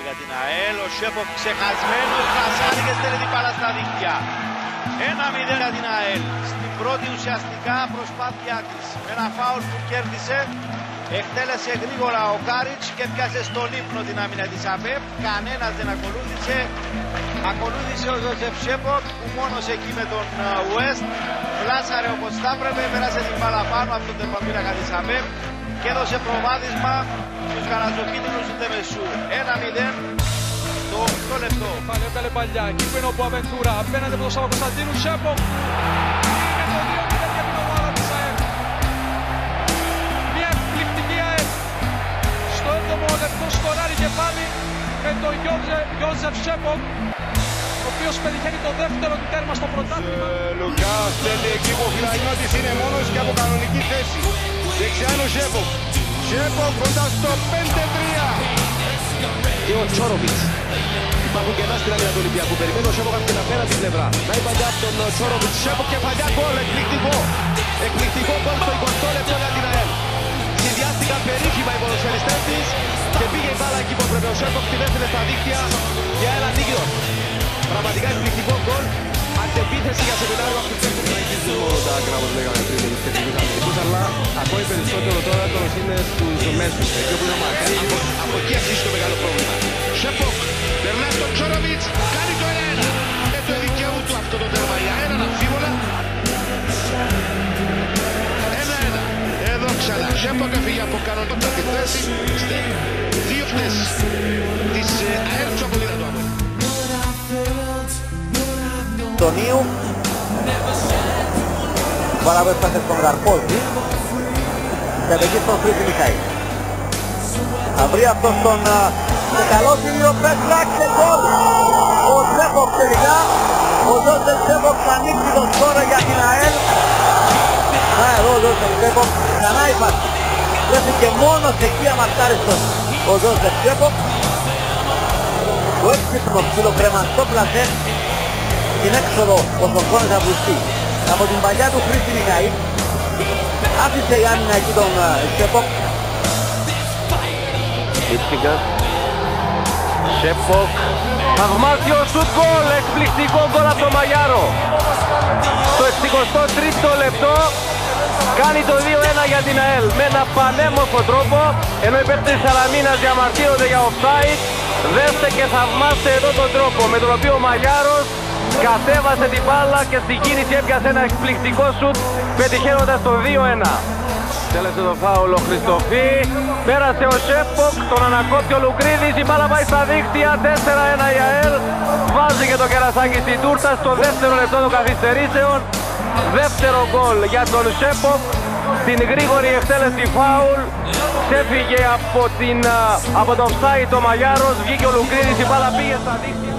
για την ΑΕΛ. Ο Σέποφ ξεχασμένος, πλασάρει και στέλνει την μπάλα στα δίχτυα. 1-0 για την ΑΕΛ. Στην πρώτη ουσιαστικά προσπάθειά της. Με ένα φάουλ που κέρδισε, εκτέλεσε γρήγορα ο Κάριτς και πιάσε στον ύπνο την άμυνα της ΑΠΕΠ. Κανένας δεν ακολούθησε. Ακολούθησε ο Ζωσεφ Σέποφ που μόνος εκεί με τον West πλάσαρε όπως θα έπρεπε, πέρασε την μπάλα πάνω από τον τερματοφύλακα της ΑΠΕΠ και έδωσε προβάδισμα στους γαλαζοκίτρινους του Τεμεσού. 1-0 στο 8 λεπτό. Πάλι έβγαλε παλιά, εκεί που είναι ο Μποαβεντούρα, απέναντι από τον Σαββακοσταντίνου. Σέποφ είναι το 2-0 για την ομάδα της ΑΕΛ. Μια εκπληκτική ΑΕΛ. Στο 7ο λεπτό σκοράρει και πάλι με τον Γιώζεφ Σέποφ, ο οποίος πετυχαίνει το δεύτερο του τέρμα στο πρωτάθλημα. Λουκά στέλνει εκεί που ο Φιλανιώτης είναι μόνος και από κανονική θέση. Δεξιά είναι ο Σέποφ. Σέποφ κοντά στο 5-3. Και ο Τσόροβιτς. Υπάρχουν κενά στην άμυνα του Ολυμπιακού. Περιμένει ο Σέποφ από την απέναντι πλευρά. Να η παλιά από τον Τσόροβιτς. Σέποφ και παλιά γκολ. Εκπληκτικό. Εκπληκτικό γκολ στο 20 λεπτό για την ΑΕΛ. Συνδυάστηκαν περίφημα οι ποδοσφαιριστές της και πήγε η μπάλα εκεί που έπρεπε. Ο Σέποφ την έστειλε στα δίκτυα για ένα νίκιο. Πραγματικά εκπληκτικό γκολ. Αντεπίθεση για σεμινάριο από τους τέχνους. Να έχει τα άκρα όπως λέγαμε πριν με τους τεχνικούς αμυντικούς, αλλά ακόμη περισσότερο τώρα έντονος είναι στους μέσους. Εκεί όπου είναι ο Μακάρι. Από εκεί αρχίζει το μεγάλο πρόβλημα. Σέποφ περνά στον Τσόροβιτς. Κάνει το 1-1. Το δικαίωμα του αυτό το τέρμα για έναν αμφίβολα. 1-1. Εδώ ξανά. Σέποφ έφυγε από κανονικότητα τη θέση. Δύο χτες της ΑΕΛ του από δυνατό άμυνα. Τονίου Μπάλα έφτασε στον Γαρπόζη και εκεί στον Χρήση Μιχαήλ. Θα βρει αυτό στον καλό σημείο Πέτρακ και γκολ. Ο Σέποφ τελικά, ο Ζώσεφ Σέποφ θα ανοίξει το σκόρο για την ΑΕΛ. Εδώ ο Ζώσεφ Σέποφ ξανά υπάρχει. Βρέθηκε μόνος εκεί αμαρτάριστος ο Ζώσεφ Σέποφ. Το έξυπνο ψιλοκρεμαστό πλασέ στην έξοδο ο Σοφρόνης Αυγουστή από την παλιά του Χρήση Μιχαήλ. Άφησε η άμυνα εκεί τον Σέποφ. Ίτσιγκας, Σέποφ, θαυμάσιο σουτ γκολ, εκπληκτικό γκολ από τον Μαγιάρο. Στο 63ο λεπτό κάνει το 2-1 για την ΑΕΛ με ένα πανέμορφο τρόπο, ενώ οι παίκτες της Σαλαμίνας διαμαρτύρονται για offside. Δέστε και θαυμάστε εδώ τον τρόπο με τον οποίο ο Μαγιάρος κατέβασε την μπάλα και στην κίνηση έπιασε ένα εκπληκτικό σουτ, πετυχαίνοντας το 2-1. Τέλεσε το φάουλ ο Χριστοφή, πέρασε ο Σέποκ, τον ανακόπτει ο Λουκρίδης, η μπάλα πάει στα δίχτυα, 4-1 η ΑΕΛ, βάζει και το κερασάκι στην τούρτα στο δεύτερο λεπτό των καθυστερήσεων. Δεύτερο γκολ για τον Σέποκ, την γρήγορη εκτέλεση φάουλ, ξέφυγε από το offside ο Μαγιάρος, βγήκε ο Λουκρίδης, η μπάλα πήγε στα δίχτυα.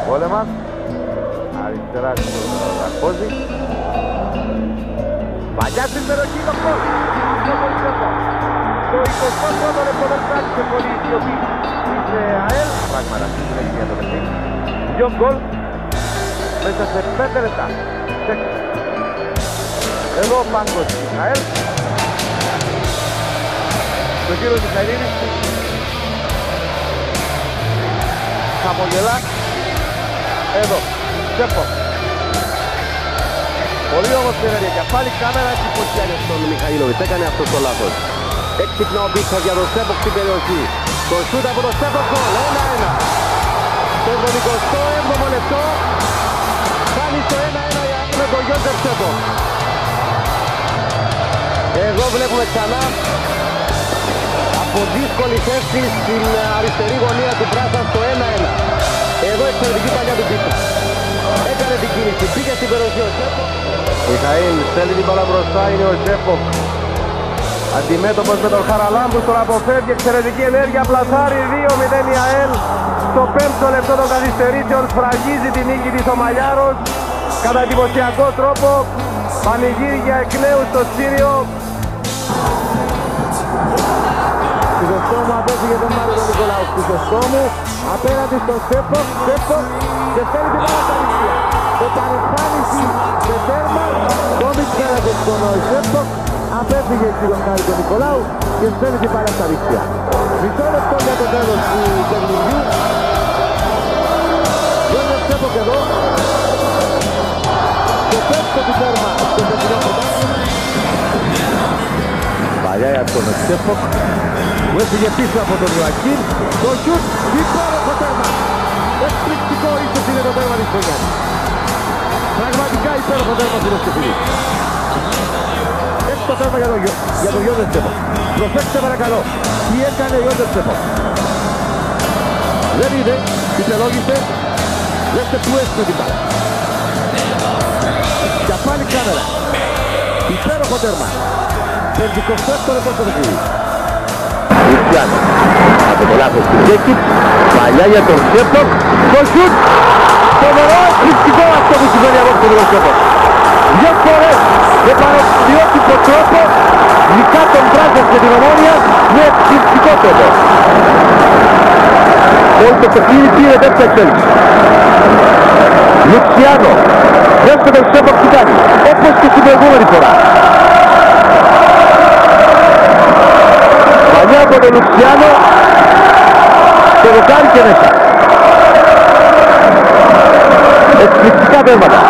Βόλεμαν, αριστερά του Γαρπόζη. Παλιά στην περιοχή το γκολ. Το 21ο λεπτό δεν κράτησε πολύ η σιωπή της ΑΕΛ. Πράγματα συνέχεια για το παιχνίδι. Δυο γκολ μέσα σε 5 λεπτά. Εδώ ο πάγκος της ΑΕΛ. Το κύριο Μιχαηλίδη χαμογελά. Εδώ, Σέποφ. Πολύ όμορφη ενέργεια και πάλι κάμερα εντυπωσιάζει στον Μιχαήλοβιτς. Έκανε αυτό το λάθος. Έξυπνα ο Μπίτσας για τον Σέποφ στην περιοχή. Το σούτ από τον Σέποφ γκολ. 1-1. Στο 27ο λεπτό κάνει το 1-1 με τον Γιώργο Σέποφ. Εδώ βλέπουμε ξανά από δύσκολη θέση στην αριστερή γωνία του Πράσα στο 1-1. Εδώ εξαιρετική παλιά του Πίτσα. Έκανε την κίνηση, πήγε στην περιοχή ο Σέποφ. Μιχαήλ στέλνει την μπάλα μπροστά, είναι ο Σέποφ. Αντιμέτωπος με τον Χαραλάμπους, τον αποφεύγει, εξαιρετική ενέργεια, πλασάρει 2-0 η ΑΕΛ. Στο 5ο λεπτό των καθυστερήσεων σφραγίζει την νίκη της ο Μαλιάρος. Κατά εντυπωσιακό τρόπο, πανηγύρια εκ νέου στο Σύριο. Χρυσοστόμου απέφυγε τον Μάριο τον Νικολάου. Χρυσοστόμου απέναντι στον Σέποφ, Σέποφ και στέλνει την μπάλα στα δίχτυα. Επανεμφάνιση σε τέρμα, Τόμιτς πέρασε στον Σέποφ, Απέφυγε στον Χάρη τον Νικολάου και στέλνει την μπάλα στα δίκτυα. Μισό λεπτό για το τέλος του παιχνιδιού. Γιώργος Τσέποκ εδώ. Το πέμπτο του τέρμα στο παιχνιδιό πρωτάθλημα. Παλιά για τον Τσέποκ που έφυγε πίσω από τον Ιωακίν. Το σιούτ, υπέροχο τέρμα. Εκπληκτικό ίσως είναι το τέρμα της χρονιάς. Πραγματικά υπέροχο τέρμα φίλες και φίλοι. Έτσι το τέρμα για τον Γιώργο Τσέποκ. Προσέξτε παρακαλώ, τι έκανε ο Γιώργος Τσέποκ. Δεν είδε, υπελόγησε, δέστε που έστω την μπάλα. Για πάλι κάμερα. Υπέροχο τέρμα. 54 λεπτό στο παιχνίδι. Λουτσιάνο. Από το λάθος του Τζέκιτς. Παλιά για τον Τσέποκ. Το σιούτ. Φοβερό εκπληκτικό αυτό που συμβαίνει από τον Τσέποκ. Δύο φορές με παροπτιότυπο τρόπο νικά τον Μπράζας και την Ομόνια με εκπληκτικό τρόπο. Όλο το παιχνίδι πήρε τέτοια εξέλιξη. Λουτσιάνο. Δέστε τον Τσέποκ τι κάνει. Όπως και στην προηγούμενη φορά. Παλιά από τον Λουτσιάνο. Το δοκάρι και μέσα. Εκπληκτικά τέρματα.